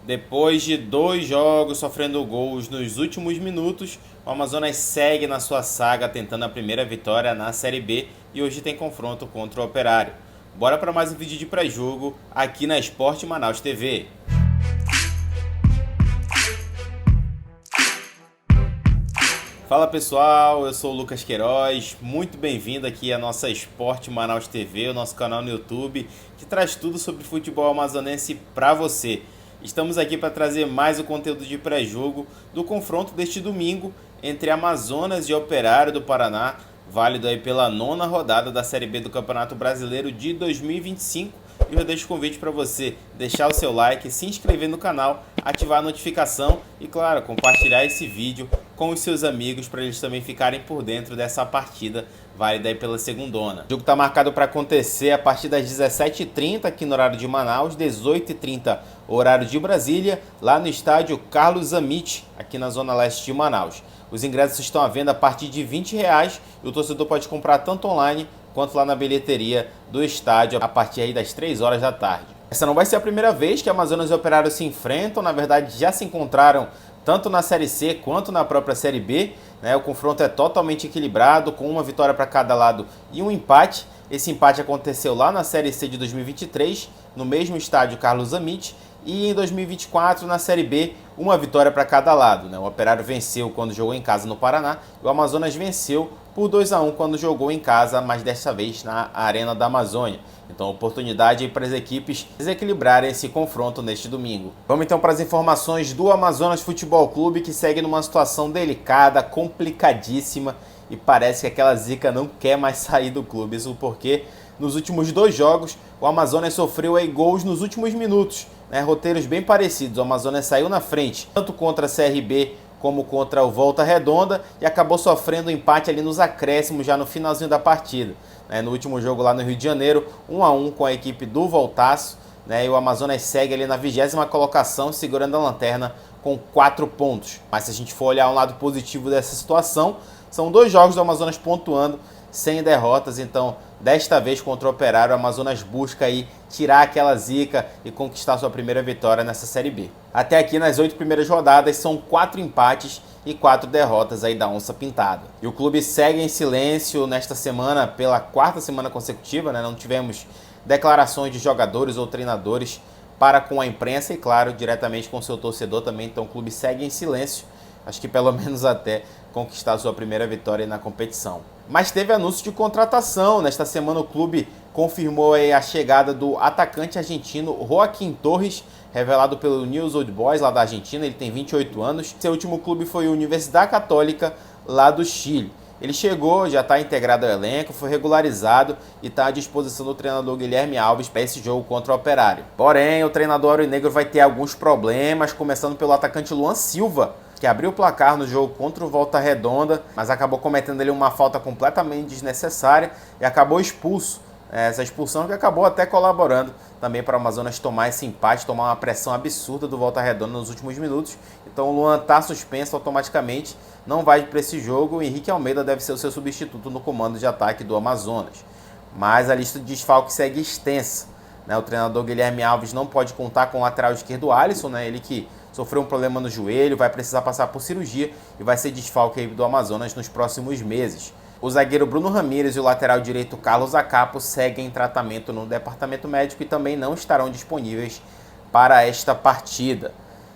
Depois de 2 jogos sofrendo gols nos últimos minutos, o Amazonas segue na sua saga tentando a primeira vitória na Série B e hoje tem confronto contra o Operário. Bora para mais um vídeo de pré-jogo aqui na Sport Manaus TV. Fala pessoal, eu sou o Lucas Queiroz, muito bem-vindo aqui à nossa Sport Manaus TV, o nosso canal no YouTube, que traz tudo sobre futebol amazonense para você. Estamos aqui para trazer mais o conteúdo de pré-jogo do confronto deste domingo entre Amazonas e Operário do Paraná, válido aí pela 9ª rodada da Série B do Campeonato Brasileiro de 2025. E eu deixo o convite para você deixar o seu like, se inscrever no canal, ativar a notificação e, claro, compartilhar esse vídeo com os seus amigos para eles também ficarem por dentro dessa partida válida aí pela segundona. O jogo está marcado para acontecer a partir das 17h30 aqui no horário de Manaus, 18h30 horário de Brasília, lá no estádio Carlos Amit, aqui na zona leste de Manaus. Os ingressos estão à venda a partir de R$20 e o torcedor pode comprar tanto online quanto lá na bilheteria do estádio a partir aí das 3 horas da tarde. Essa não vai ser a primeira vez que Amazonas e Operário se enfrentam, na verdade já se encontraram tanto na Série C quanto na própria Série B, né? O confronto é totalmente equilibrado, com uma vitória para cada lado e um empate. Esse empate aconteceu lá na Série C de 2023, no mesmo estádio Carlos Amit, e em 2024 na Série B, uma vitória para cada lado, né? O Operário venceu quando jogou em casa no Paraná e o Amazonas venceu por 2-1 quando jogou em casa, mas desta vez na Arena da Amazônia. Então, oportunidade para as equipes desequilibrarem esse confronto neste domingo. Vamos então para as informações do Amazonas Futebol Clube, que segue numa situação delicada, complicadíssima, e parece que aquela zica não quer mais sair do clube. Isso porque nos últimos 2 jogos o Amazonas sofreu aí gols nos últimos minutos, né? Roteiros bem parecidos. O Amazonas saiu na frente, tanto contra a CRB como contra o Volta Redonda, e acabou sofrendo um empate ali nos acréscimos já no finalzinho da partida. No último jogo lá no Rio de Janeiro, 1-1 com a equipe do Voltaço, né? E o Amazonas segue ali na 20ª colocação, segurando a lanterna com 4 pontos. Mas se a gente for olhar um lado positivo dessa situação, são 2 jogos do Amazonas pontuando, sem derrotas. Então, desta vez contra o Operário, o Amazonas busca aí tirar aquela zica e conquistar sua primeira vitória nessa Série B. Até aqui, nas 8 primeiras rodadas, são 4 empates e 4 derrotas aí da onça pintada. E o clube segue em silêncio nesta semana, pela 4ª semana consecutiva, né? Não tivemos declarações de jogadores ou treinadores para com a imprensa e, claro, diretamente com o seu torcedor também. Então o clube segue em silêncio, acho que pelo menos até conquistar sua primeira vitória na competição. Mas teve anúncio de contratação. Nesta semana o clube confirmou a chegada do atacante argentino Joaquim Torres, revelado pelo News Old Boys lá da Argentina. Ele tem 28 anos. Seu último clube foi a Universidade Católica lá do Chile. Ele chegou, já está integrado ao elenco, foi regularizado e está à disposição do treinador Guilherme Alves para esse jogo contra o Operário. Porém, o treinador aurinegro vai ter alguns problemas, começando pelo atacante Luan Silva, que abriu o placar no jogo contra o Volta Redonda, mas acabou cometendo ali uma falta completamente desnecessária e acabou expulso. Essa expulsão que acabou até colaborando também para o Amazonas tomar esse empate, tomar uma pressão absurda do Volta Redonda nos últimos minutos. Então o Luan está suspenso automaticamente, não vai para esse jogo. O Henrique Almeida deve ser o seu substituto no comando de ataque do Amazonas. Mas a lista de desfalques segue extensa, né? O treinador Guilherme Alves não pode contar com o lateral esquerdo Alisson, né? Ele que sofreu um problema no joelho, vai precisar passar por cirurgia e vai ser desfalque aí do Amazonas nos próximos meses. O zagueiro Bruno Ramírez e o lateral direito Carlos Acapo seguem em tratamento no departamento médico e também não estarão disponíveis para esta partida.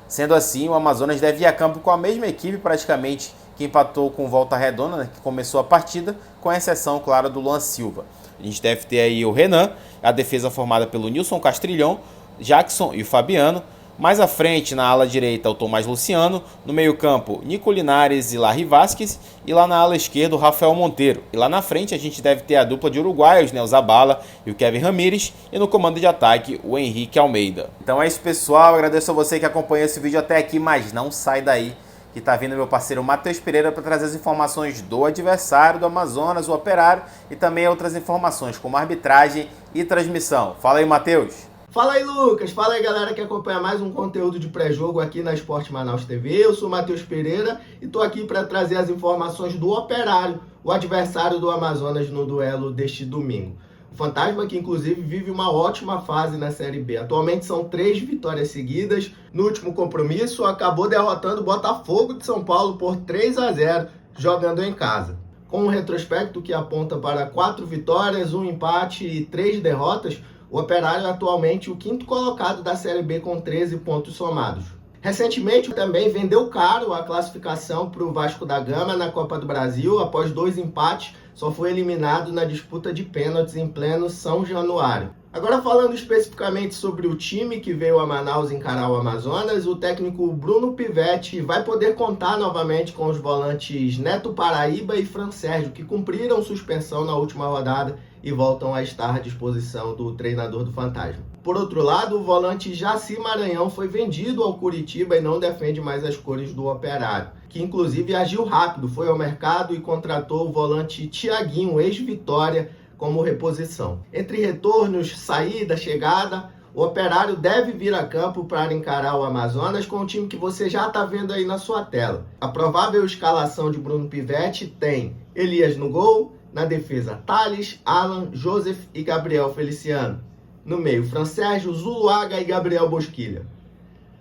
Sendo assim, o Amazonas deve ir a campo com a mesma equipe praticamente que empatou com o Volta Redonda, né, que começou a partida, com exceção, claro, do Luan Silva. A gente deve ter aí o Renan, a defesa formada pelo Nilson Castrilhão, Jackson e o Fabiano. Mais à frente, na ala direita, o Tomás Luciano. No meio-campo, Nico Linares e Larry Vasquez. E lá na ala esquerda, o Rafael Monteiro. E lá na frente, a gente deve ter a dupla de uruguaios, né, o Zabala e o Kevin Ramírez. E no comando de ataque, o Henrique Almeida. Então é isso, pessoal. Agradeço a você que acompanhou esse vídeo até aqui, mas não sai daí, que tá vindo meu parceiro Matheus Pereira para trazer as informações do adversário, do Amazonas, o Operário, e também outras informações como arbitragem e transmissão. Fala aí, Matheus. Fala aí, Lucas. Fala aí, galera que acompanha mais um conteúdo de pré-jogo aqui na Sport Manaus TV. Eu sou Matheus Pereira e tô aqui para trazer as informações do Operário, o adversário do Amazonas no duelo deste domingo. O Fantasma que inclusive vive uma ótima fase na Série B. Atualmente são 3 vitórias seguidas. No último compromisso acabou derrotando o Botafogo de São Paulo por 3-0, jogando em casa. Com um retrospecto que aponta para 4 vitórias, 1 empate e 3 derrotas, o Operário é atualmente o 5º colocado da Série B com 13 pontos somados. Recentemente também vendeu caro a classificação para o Vasco da Gama na Copa do Brasil. Após 2 empates, só foi eliminado na disputa de pênaltis em pleno São Januário. Agora falando especificamente sobre o time que veio a Manaus encarar o Amazonas, o técnico Bruno Pivetti vai poder contar novamente com os volantes Neto Paraíba e Fran Sérgio, que cumpriram suspensão na última rodada e voltam a estar à disposição do treinador do Fantasma. Por outro lado, o volante Jaci Maranhão foi vendido ao Curitiba e não defende mais as cores do Operário, que inclusive agiu rápido, foi ao mercado e contratou o volante Thiaguinho, ex-Vitória, como reposição. Entre retornos, saída, chegada, o Operário deve vir a campo para encarar o Amazonas com o time que você já está vendo aí na sua tela. A provável escalação de Bruno Pivetti tem Elias no gol, na defesa Thales, Alan, Joseph e Gabriel Feliciano. No meio, Fran Sérgio, Zuluaga e Gabriel Bosquilha.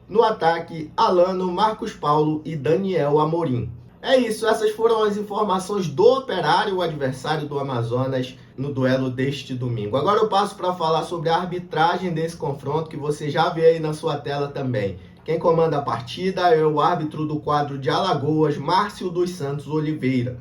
No ataque, Alano, Marcos Paulo e Daniel Amorim. É isso, essas foram as informações do Operário, o adversário do Amazonas, no duelo deste domingo. Agora eu passo para falar sobre a arbitragem desse confronto, que você já vê aí na sua tela também. Quem comanda a partida é o árbitro do quadro de Alagoas, Márcio dos Santos Oliveira.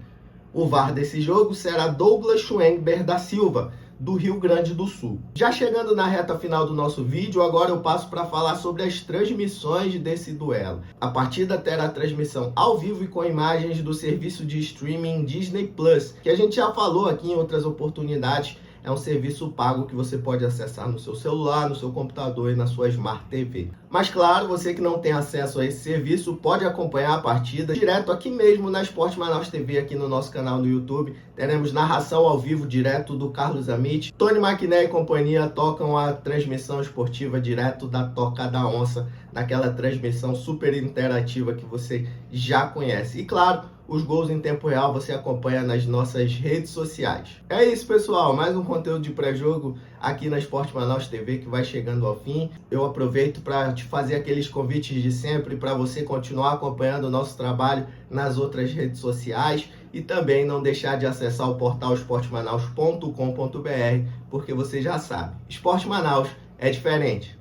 O VAR desse jogo será Douglas Schwengber da Silva, do Rio Grande do Sul. Já chegando na reta final do nosso vídeo, agora eu passo para falar sobre as transmissões desse duelo. A partida terá transmissão ao vivo e com imagens do serviço de streaming Disney Plus, que a gente já falou aqui em outras oportunidades. É um serviço pago que você pode acessar no seu celular, no seu computador e na sua Smart TV. Mas claro, você que não tem acesso a esse serviço pode acompanhar a partida direto aqui mesmo na Esporte Manaus TV, aqui no nosso canal no YouTube. Teremos narração ao vivo direto do Carlos Amit. Tony Maquiné e companhia tocam a transmissão esportiva direto da Toca da Onça, naquela transmissão super interativa que você já conhece. E claro, os gols em tempo real você acompanha nas nossas redes sociais. É isso, pessoal. Mais um conteúdo de pré-jogo aqui na Esporte Manaus TV que vai chegando ao fim. Eu aproveito para te fazer aqueles convites de sempre para você continuar acompanhando o nosso trabalho nas outras redes sociais e também não deixar de acessar o portal esportemanaus.com.br, porque você já sabe, Esporte Manaus é diferente.